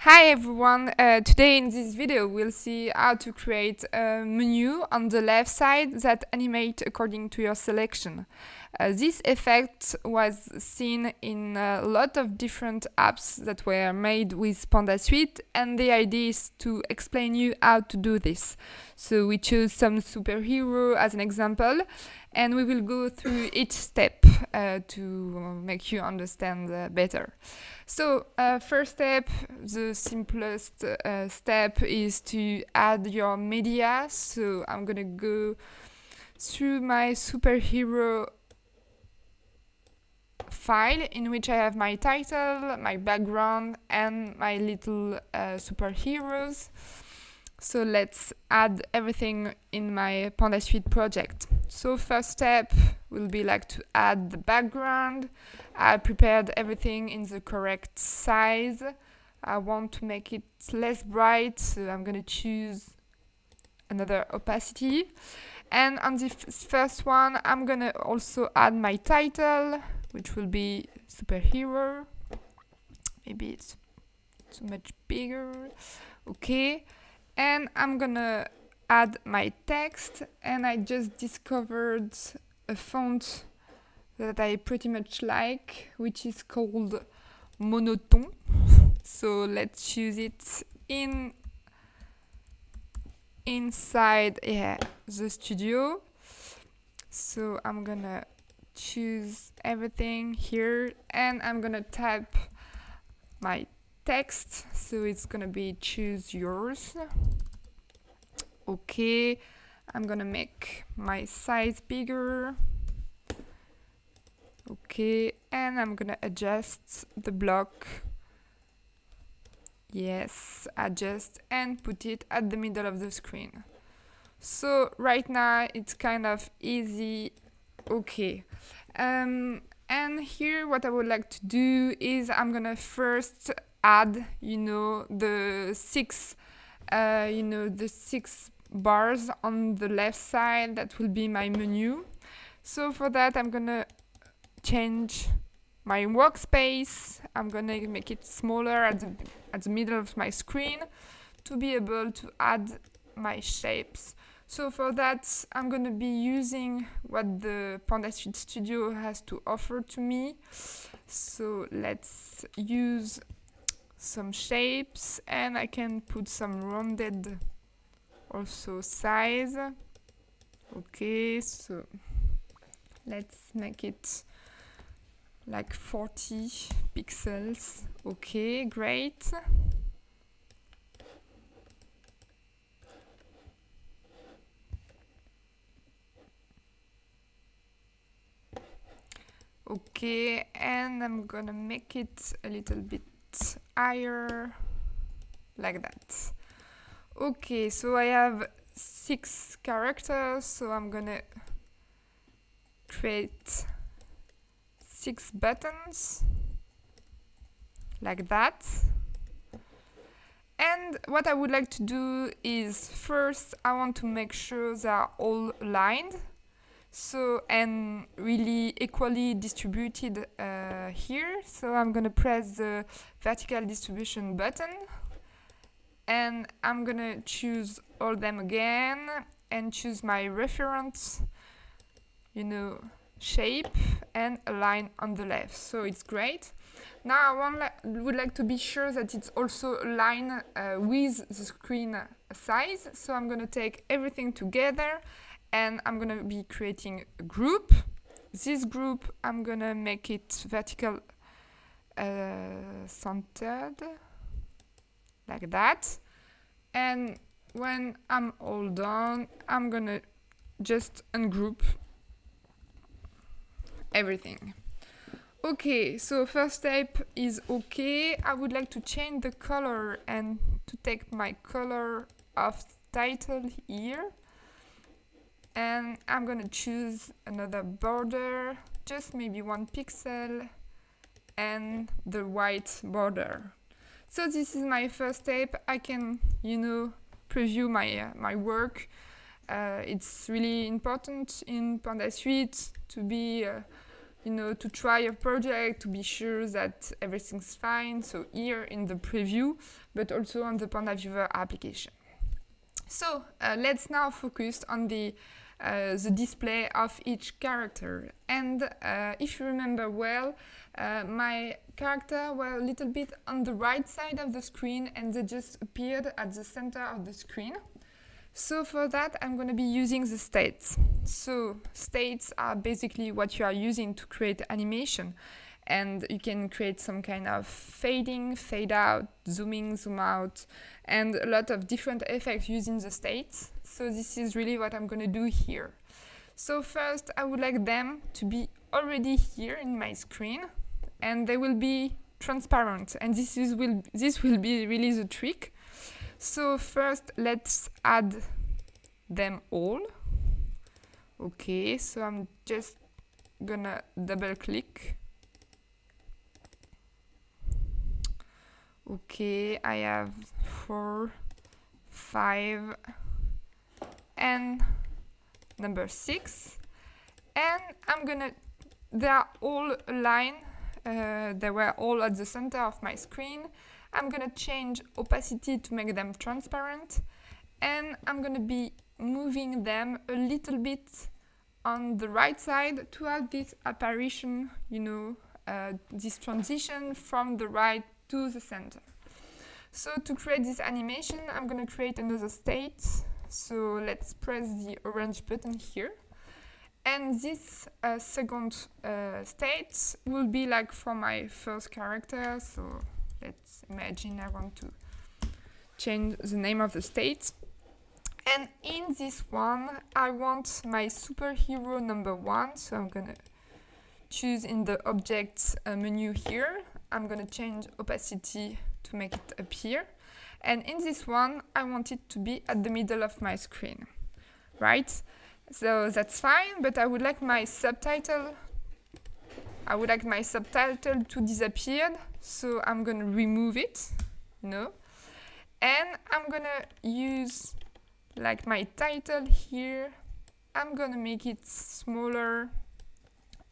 Hi everyone, today in this video we'll see how to create a menu on the left side that animates according to your selection. This effect was seen in a lot of different apps that were made with PandaSuite, and the idea is to explain you how to do this. So we choose some superhero as an example, and we will go through each step to make you understand better. So first step, the simplest step is to add your media. So I'm gonna go through my superhero file in which I have my title, my background, and my little superheroes. So let's add everything in my PandaSuite project. So first step will be like to add the background. I prepared everything in the correct size. I want to make it less bright, so I'm gonna choose another opacity. And on the first one, I'm gonna also add my title, which will be superhero. Maybe it's too much bigger. Okay. And I'm gonna add my text, and I just discovered a font that I pretty much like, which is called Monotone. So let's choose it inside the studio. So I'm gonna choose everything here, and I'm gonna type my text, so it's gonna be choose yours. Okay, I'm gonna make my size bigger. Okay, and I'm gonna adjust the block. Yes, adjust and put it at the middle of the screen. So right now it's kind of easy. Okay, and here what I would like to do is I'm gonna first add, the six bars on the left side. That will be my menu. So for that, I'm gonna change my workspace. I'm gonna make it smaller at the middle of my screen to be able to add my shapes. So for that, I'm gonna be using what the PandaSuite Studio has to offer to me. So let's use some shapes, and I can put some rounded also size. Okay, so let's make it like 40 pixels. Okay, great. Okay, and I'm gonna make it a little bit higher, like that. Okay, so I have 6 characters, so I'm gonna create 6 buttons, like that. And what I would like to do is first I want to make sure they are all aligned, so and really equally distributed here. So I'm gonna press the vertical distribution button, and I'm gonna choose all them again and choose my reference, shape, and align on the left. So it's great. Now I would like to be sure that it's also aligned with the screen size. So I'm gonna take everything together, and I'm gonna be creating a group. This group, I'm gonna make it vertical centered, like that. And when I'm all done, I'm gonna just ungroup everything. Okay, so first step is okay. I would like to change the color and to take my color of title here. And I'm gonna choose another border, just maybe 1 pixel, and the white border. So this is my first step. I can, preview my work. It's really important in PandaSuite to be you know, to try a project, to be sure that everything's fine. So here in the preview, but also on the Panda Viewer application. So let's now focus on the display of each character. And if you remember well, my character were a little bit on the right side of the screen and they just appeared at the center of the screen. So for that, I'm going to be using the states. So states are basically what you are using to create animation. And you can create some kind of fading, fade out, zooming, zoom out, and a lot of different effects using the states. So this is really what I'm going to do here. So first, I would like them to be already here in my screen, and they will be transparent. And this will be really the trick. So first, let's add them all. Okay, so I'm just gonna double click. Okay, I have 4, 5, and number 6. And they are all aligned. They were all at the center of my screen. I'm gonna change opacity to make them transparent. And I'm gonna be moving them a little bit on the right side to have this apparition, you know, this transition from the right to the center. So to create this animation, I'm going to create another state. So let's press the orange button here. And this second state will be like for my first character. So let's imagine I want to change the name of the state. And in this one, I want my superhero number 1. So I'm going to choose in the objects menu here. I'm going to change opacity to make it appear. And in this one, I want it to be at the middle of my screen, right? So that's fine, but I would like my subtitle. To disappear. So I'm going to remove it, you know. And I'm going to use like my title here. I'm going to make it smaller.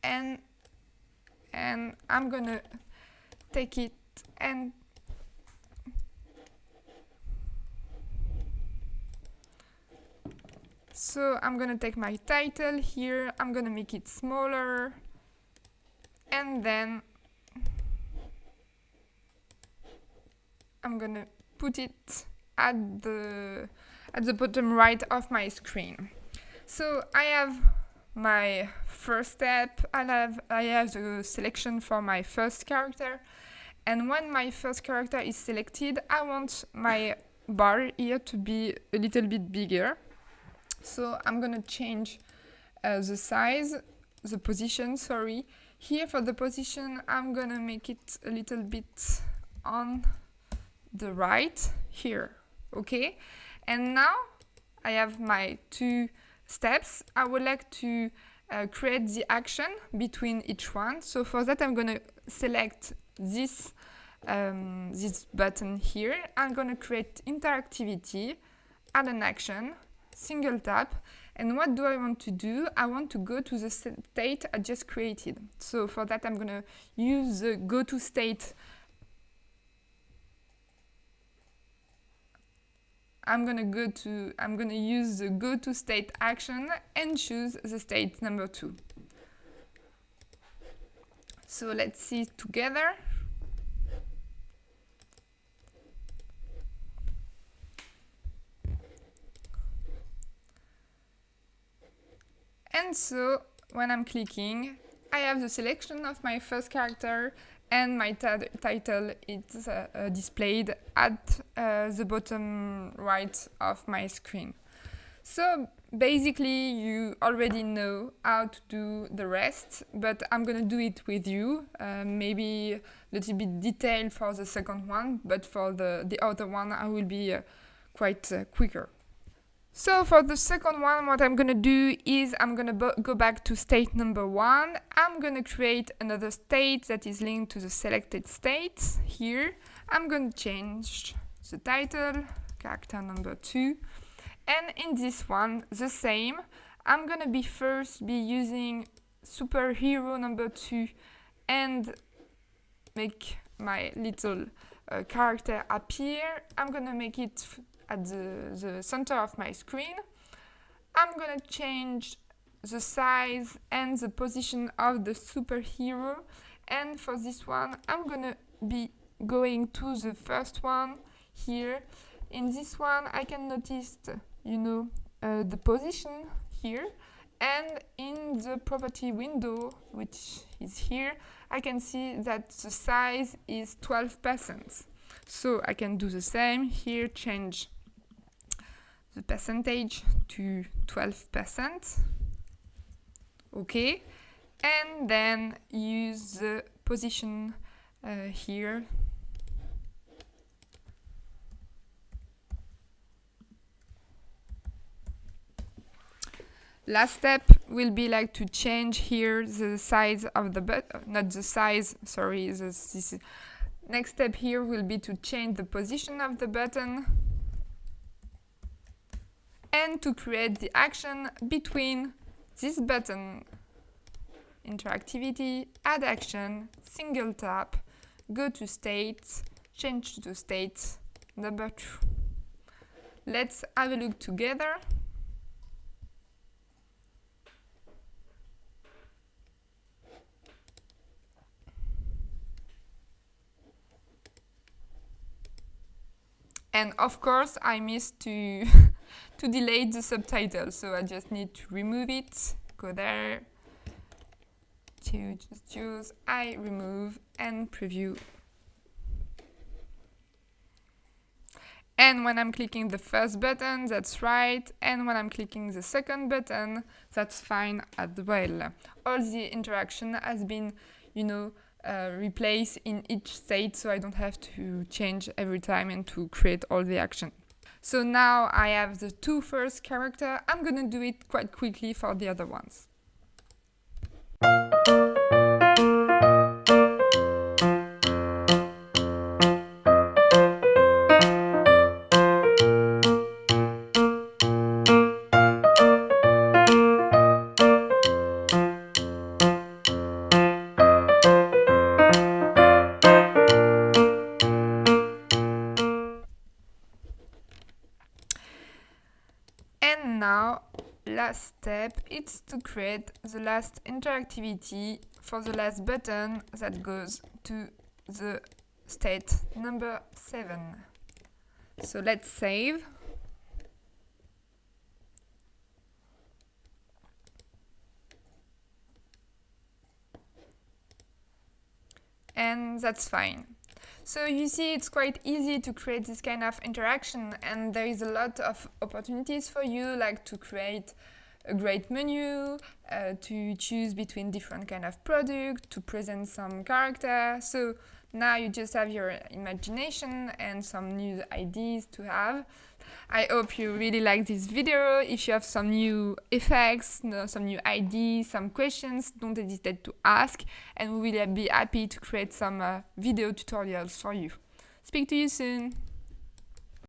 And I'm going to take it and so I'm gonna take my title here, I'm gonna make it smaller, and then I'm gonna put it at the bottom right of my screen. So I have my first step, I have the selection for my first character, and when my first character is selected, I want my bar here to be a little bit bigger. So I'm gonna change the size, the position, sorry. Here for the position, I'm gonna make it a little bit on the right here, okay? And now I have my 2 steps. I would like to create the action between each one. So for that, I'm gonna select this button here. I'm gonna create interactivity, add an action, single tap, and what do I want to do? I want to go to the state I just created. So for that, I'm gonna use the go to state. I'm gonna use the go to state action and choose the state number 2. So let's see it together. And so when I'm clicking, I have the selection of my first character and my title is displayed at the bottom right of my screen. So basically you already know how to do the rest, but I'm gonna do it with you, maybe a little bit detailed for the second one, but for the other one I will be quite quicker. So for the second one, what I'm gonna do is I'm gonna go back to state number 1. I'm gonna create another state that is linked to the selected states. Here, I'm gonna change the title, character number 2. And in this one, the same. I'm gonna first be using superhero number 2 and make my little character appear. I'm gonna make it at the center of my screen. I'm gonna change the size and the position of the superhero, and for this one I'm gonna be going to the first one here. In this one I can notice the position here, and in the property window, which is here, I can see that the size is 12%. So I can do the same here, change the percentage to 12%. Okay, and then use the position here. Last step will be like to change here the size of the button, not the size, sorry, this next step here will be to change the position of the button and to create the action between this button, interactivity, add action, single tap, go to state, change to state number 2. Let's have a look together. And of course, I missed to delete the subtitle, so I just need to remove it. Go there, to just choose I remove and preview. And when I'm clicking the first button, that's right. And when I'm clicking the second button, that's fine as well. All the interaction has been, replace in each state, so I don't have to change every time and to create all the action. So now I have the 2 first character. I'm gonna do it quite quickly for the other ones. And now, last step, it's to create the last interactivity for the last button that goes to the state number 7. So let's save. And that's fine. So you see, it's quite easy to create this kind of interaction, and there is a lot of opportunities for you, like to create a great menu, to choose between different kind of product, to present some character. So now you just have your imagination and some new ideas to have. I hope you really like this video. If you have some new effects, some new ideas, some questions, don't hesitate to ask, and we will be happy to create some video tutorials for you. Speak to you soon.